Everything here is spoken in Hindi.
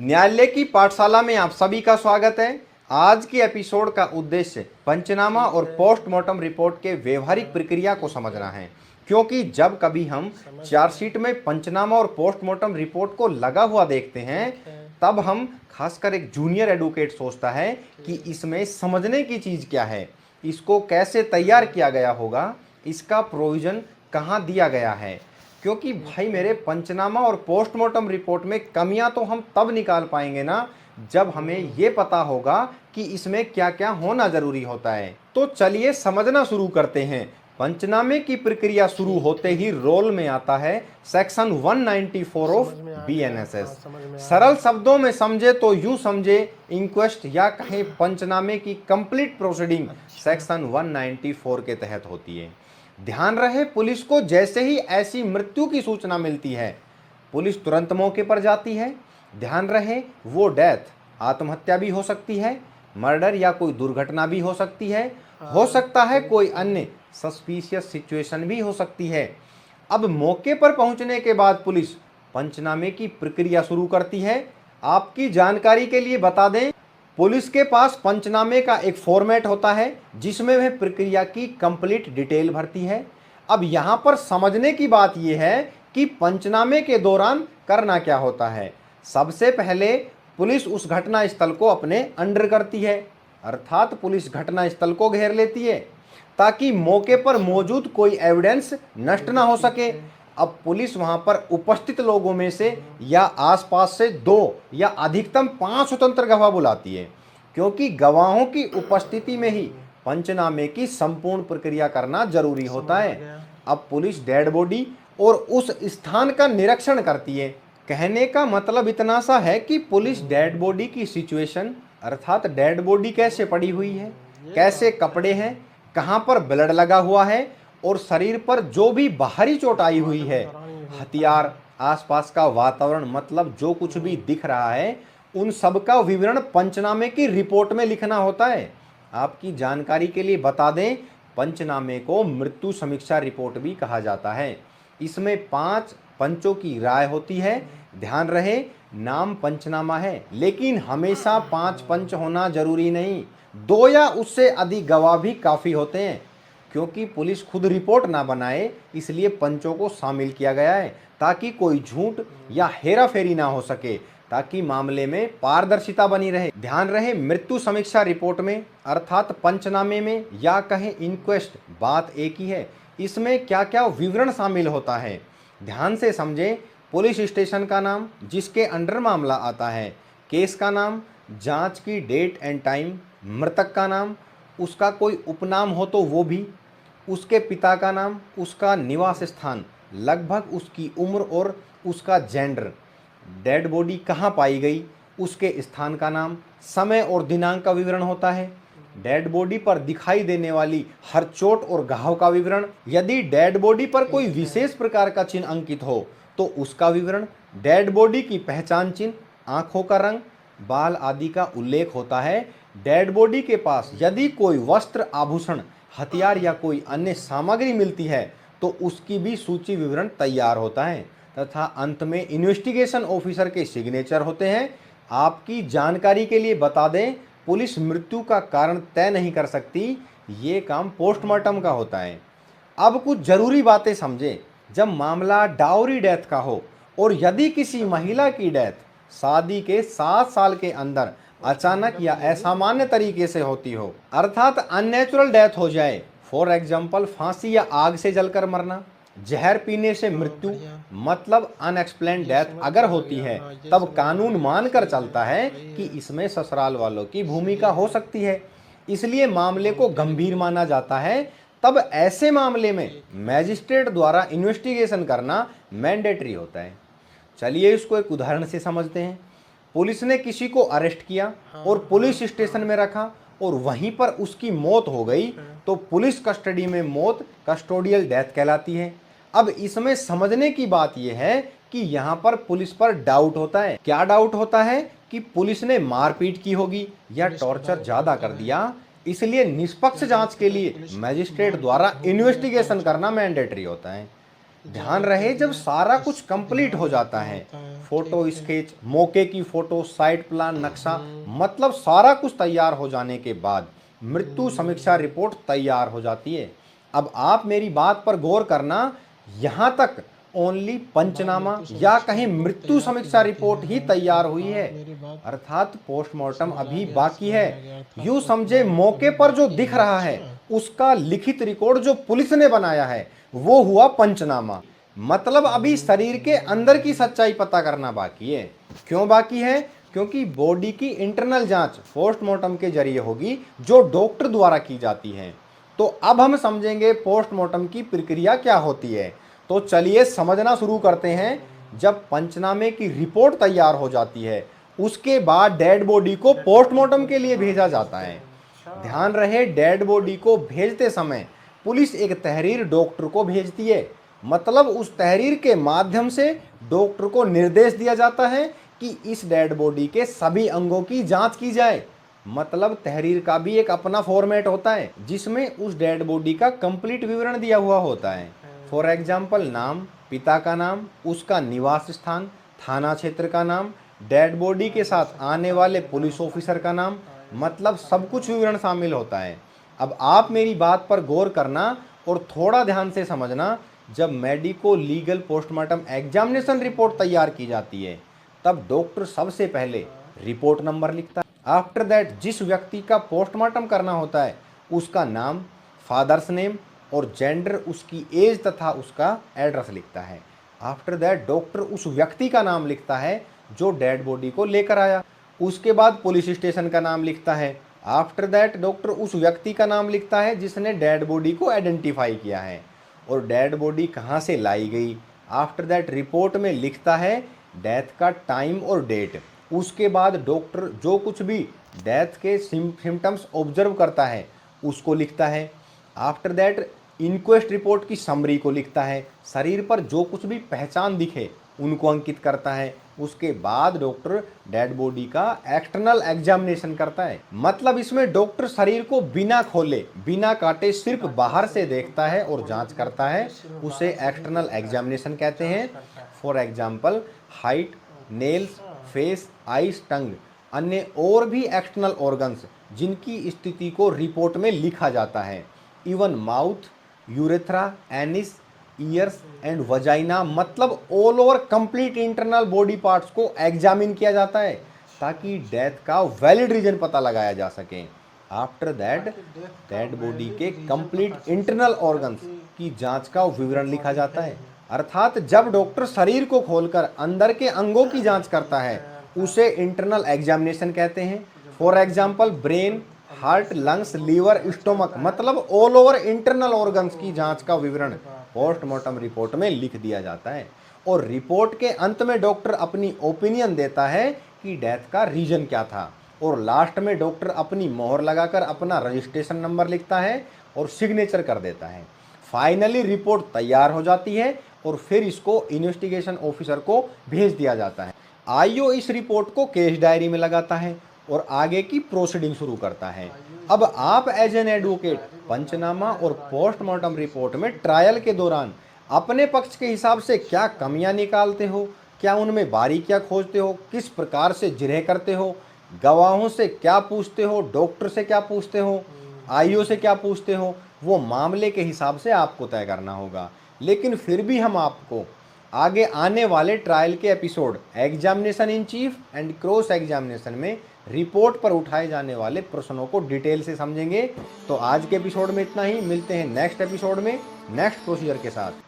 न्यायालय की पाठशाला में आप सभी का स्वागत है। आज के एपिसोड का उद्देश्य पंचनामा और पोस्टमार्टम रिपोर्ट के व्यवहारिक प्रक्रिया को समझना है, क्योंकि जब कभी हम चार्जशीट में पंचनामा और पोस्टमार्टम रिपोर्ट को लगा हुआ देखते हैं, तब हम खासकर एक जूनियर एडवोकेट सोचता है कि इसमें समझने की चीज़ क्या है, इसको कैसे तैयार किया गया होगा, इसका प्रोविज़न कहाँ दिया गया है। क्योंकि भाई मेरे पंचनामा और पोस्टमार्टम रिपोर्ट में कमियां तो हम तब निकाल पाएंगे ना, जब हमें ये पता होगा कि इसमें क्या क्या होना जरूरी होता है। तो चलिए समझना शुरू करते हैं। पंचनामे की प्रक्रिया शुरू होते ही रोल में आता है सेक्शन 194 ऑफ बीएनएसएस। सरल शब्दों में समझे तो यूं समझे, इंक्वेस्ट या कहें पंचनामे की कंप्लीट प्रोसीडिंग सेक्शन 194 के तहत होती है। ध्यान रहे, पुलिस को जैसे ही ऐसी मृत्यु की सूचना मिलती है, पुलिस तुरंत मौके पर जाती है। ध्यान रहे, वो डेथ आत्महत्या भी हो सकती है, मर्डर या कोई दुर्घटना भी हो सकती है, हो सकता है कोई अन्य सस्पिशियस सिचुएशन भी हो सकती है। अब मौके पर पहुंचने के बाद पुलिस पंचनामे की प्रक्रिया शुरू करती है। आपकी जानकारी के लिए बता दें, पुलिस के पास पंचनामे का एक फॉर्मेट होता है जिसमें वह प्रक्रिया की कंप्लीट डिटेल भरती है। अब यहाँ पर समझने की बात यह है कि पंचनामे के दौरान करना क्या होता है। सबसे पहले पुलिस उस घटना स्थल को अपने अंडर करती है, अर्थात पुलिस घटना स्थल को घेर लेती है ताकि मौके पर मौजूद कोई एविडेंस नष्ट ना हो सके। अब पुलिस वहां पर उपस्थित लोगों में से या आसपास से 2 या अधिकतम 5 स्वतंत्र गवाह बुलाती है, क्योंकि गवाहों की उपस्थिति में ही पंचनामे की संपूर्ण प्रक्रिया करना जरूरी होता है। अब पुलिस डेड बॉडी और उस स्थान का निरीक्षण करती है। कहने का मतलब इतना सा है कि पुलिस डेड बॉडी की सिचुएशन, अर्थात डेड बॉडी कैसे पड़ी हुई है, कैसे कपड़े हैं, कहां पर ब्लड लगा हुआ है और शरीर पर जो भी बाहरी चोट आई हुई है, हथियार, आसपास का वातावरण, मतलब जो कुछ भी दिख रहा है, उन सब का विवरण पंचनामे की रिपोर्ट में लिखना होता है। आपकी जानकारी के लिए बता दें, पंचनामे को मृत्यु समीक्षा रिपोर्ट भी कहा जाता है। इसमें 5 पंचों की राय होती है। ध्यान रहे, नाम पंचनामा है, लेकिन हमेशा 5 पंच होना जरूरी नहीं, 2 या उससे अधिक गवाह भी काफ़ी होते हैं। क्योंकि पुलिस खुद रिपोर्ट ना बनाए, इसलिए पंचों को शामिल किया गया है ताकि कोई झूठ या हेराफेरी ना हो सके, ताकि मामले में पारदर्शिता बनी रहे। ध्यान रहे, मृत्यु समीक्षा रिपोर्ट में अर्थात पंचनामे में या कहें इंक्वेस्ट, बात एक ही है। इसमें क्या क्या विवरण शामिल होता है, ध्यान से समझें। पुलिस स्टेशन का नाम जिसके अंडर मामला आता है, केस का नाम, जांच की डेट एंड टाइम, मृतक का नाम, उसका कोई उपनाम हो तो वो भी, उसके पिता का नाम, उसका निवास स्थान, लगभग उसकी उम्र और उसका जेंडर, डेड बॉडी कहाँ पाई गई, उसके स्थान का नाम, समय और दिनांक का विवरण होता है। डेड बॉडी पर दिखाई देने वाली हर चोट और घाव का विवरण, यदि डेड बॉडी पर कोई विशेष प्रकार का चिन्ह अंकित हो तो उसका विवरण, डेड बॉडी की पहचान चिन्ह, आंखों का रंग, बाल आदि का उल्लेख होता है। डेड बॉडी के पास यदि कोई वस्त्र, आभूषण, हथियार या कोई अन्य सामग्री मिलती है तो उसकी भी सूची विवरण तैयार होता है, तथा अंत में इन्वेस्टिगेशन ऑफिसर के सिग्नेचर होते हैं। आपकी जानकारी के लिए बता दें, पुलिस मृत्यु का कारण तय नहीं कर सकती, ये काम पोस्टमार्टम का होता है। अब कुछ जरूरी बातें समझें। जब मामला डाउरी डेथ का हो और यदि किसी महिला की डेथ शादी के 7 साल के अंदर अचानक या असामान्य तरीके से होती हो, अर्थात अननेचुरल डेथ हो जाए, फॉर एग्जाम्पल फांसी या आग से जलकर मरना, जहर पीने से मृत्यु, मतलब अनएक्सप्लेन्ड डेथ अगर होती है, तब कानून मानकर चलता है कि इसमें ससुराल वालों की भूमिका हो सकती है, इसलिए मामले को गंभीर माना जाता है। तब ऐसे मामले में मैजिस्ट्रेट द्वारा इन्वेस्टिगेशन करना मैंडेटरी होता है। चलिए इसको एक उदाहरण से समझते हैं। पुलिस ने किसी को अरेस्ट किया और पुलिस स्टेशन में रखा और वहीं पर उसकी मौत हो गई, तो पुलिस कस्टडी में मौत कस्टोडियल डेथ कहलाती है। अब इसमें समझने की बात यह है कि यहाँ पर पुलिस पर डाउट होता है। क्या डाउट होता है कि पुलिस ने मारपीट की होगी या टॉर्चर ज्यादा कर दिया, इसलिए निष्पक्ष जांच के लिए मजिस्ट्रेट द्वारा इन्वेस्टिगेशन करना मैंडेटरी होता है। ध्यान रहे जब सारा कुछ कंप्लीट हो जाता है, फोटो स्केच, मौके की फोटो, साइट प्लान, नक्शा, मतलब सारा कुछ तैयार हो जाने के बाद मृत्यु समीक्षा रिपोर्ट तैयार हो जाती है। अब आप मेरी बात पर गौर करना, यहाँ तक ओनली पंचनामा या कहीं मृत्यु समीक्षा रिपोर्ट ही तैयार हुई है, अर्थात पोस्टमार्टम अभी बाकी है। यूं समझे मौके पर जो दिख रहा है उसका लिखित रिकॉर्ड जो पुलिस ने बनाया है वो हुआ पंचनामा। मतलब अभी शरीर के अंदर की सच्चाई पता करना बाकी है। क्यों बाकी है? क्योंकि बॉडी की इंटरनल जांच पोस्टमार्टम के जरिए होगी जो डॉक्टर द्वारा की जाती है। तो अब हम समझेंगे पोस्टमार्टम की प्रक्रिया क्या होती है। तो चलिए समझना शुरू करते हैं। जब पंचनामे की रिपोर्ट तैयार हो जाती है उसके बाद डेड बॉडी को पोस्टमार्टम के लिए भेजा जाता है। ध्यान रहे डेड बॉडी को भेजते समय पुलिस एक तहरीर डॉक्टर को भेजती है। मतलब उस तहरीर के माध्यम से डॉक्टर को निर्देश दिया जाता है कि इस डेड बॉडी के सभी अंगों की जांच की जाए। मतलब तहरीर का भी एक अपना फॉर्मेट होता है जिसमें उस डेड बॉडी का कंप्लीट विवरण दिया हुआ होता है। फॉर एग्जाम्पल नाम, पिता का नाम, उसका निवास स्थान, थाना क्षेत्र का नाम, डेड बॉडी के साथ आने वाले पुलिस ऑफिसर का नाम, मतलब सब कुछ विवरण शामिल होता है। अब आप मेरी बात पर गौर करना और थोड़ा ध्यान से समझना। जब medico legal postmortem examination report तैयार की जाती है तब डॉक्टर सबसे पहले रिपोर्ट नंबर लिखता है। आफ्टर दैट जिस व्यक्ति का पोस्टमार्टम करना होता है उसका नाम, फादर्स नेम और जेंडर, उसकी एज तथा उसका एड्रेस लिखता है। आफ्टर दैट डॉक्टर उस व्यक्ति का नाम लिखता है जो डेड बॉडी को लेकर आया। उसके बाद पुलिस स्टेशन का नाम लिखता है। आफ्टर दैट डॉक्टर उस व्यक्ति का नाम लिखता है जिसने डेड बॉडी को आइडेंटिफाई किया है और डेड बॉडी कहाँ से लाई गई। आफ्टर दैट रिपोर्ट में लिखता है डेथ का टाइम और डेट। उसके बाद डॉक्टर जो कुछ भी डेथ के सिम्टम्स ऑब्जर्व करता है उसको लिखता है। आफ्टर दैट इंक्वेस्ट रिपोर्ट की समरी को लिखता है। शरीर पर जो कुछ भी पहचान दिखे उनको अंकित करता है। उसके बाद डॉक्टर डेड बॉडी का एक्सटर्नल एग्जामिनेशन करता है। मतलब इसमें डॉक्टर शरीर को बिना खोले, बिना काटे सिर्फ बाहर से देखता है और जांच करता है। उसे एक्सटर्नल एग्जामिनेशन कहते हैं। For example height, nails, face, eyes, tongue, अन्य और भी एक्सटर्नल ऑर्गन्स जिनकी स्थिति को रिपोर्ट में लिखा जाता है। Even mouth, urethra, anus, ears and vagina, मतलब all over complete internal body parts को एग्जामिन किया जाता है ताकि डेथ का वैलिड रीजन पता लगाया जा सके। आफ्टर दैट डेड बॉडी के कंप्लीट इंटरनल ऑर्गन्स की जांच का विवरण लिखा जाता है। अर्थात जब डॉक्टर शरीर को खोलकर अंदर के अंगों की जांच करता है उसे इंटरनल एग्जामिनेशन कहते हैं। For example brain, heart, lungs, liver, stomach, मतलब ऑल ओवर इंटरनल ऑर्गन्स की जांच का विवरण पोस्टमार्टम रिपोर्ट में लिख दिया जाता है। और रिपोर्ट के अंत में डॉक्टर अपनी ओपिनियन देता है कि डेथ का रीजन क्या था। और लास्ट में डॉक्टर अपनी मोहर लगाकर अपना रजिस्ट्रेशन नंबर लिखता है और सिग्नेचर कर देता है। फाइनली रिपोर्ट तैयार हो जाती है और फिर इसको इन्वेस्टिगेशन ऑफिसर को भेज दिया जाता है। आईओ इस रिपोर्ट को केस डायरी में लगाता है और आगे की प्रोसीडिंग शुरू करता है। अब आप एज एन एडवोकेट पंचनामा और पोस्टमार्टम रिपोर्ट में ट्रायल के दौरान अपने पक्ष के हिसाब से क्या कमियां निकालते हो, क्या उनमें बारीकियां खोजते हो, किस प्रकार से जिरह करते हो, गवाहों से क्या पूछते हो, डॉक्टर से क्या पूछते हो, आईओ से क्या पूछते हो, वो मामले के हिसाब से आपको तय करना होगा। लेकिन फिर भी हम आपको आगे आने वाले ट्रायल के episode examination in cheap and cross examination में रिपोर्ट पर उठाए जाने वाले प्रश्नों को डिटेल से समझेंगे। तो आज के एपिसोड में इतना ही। मिलते हैं नेक्स्ट एपिसोड में नेक्स्ट प्रोसीजर के साथ।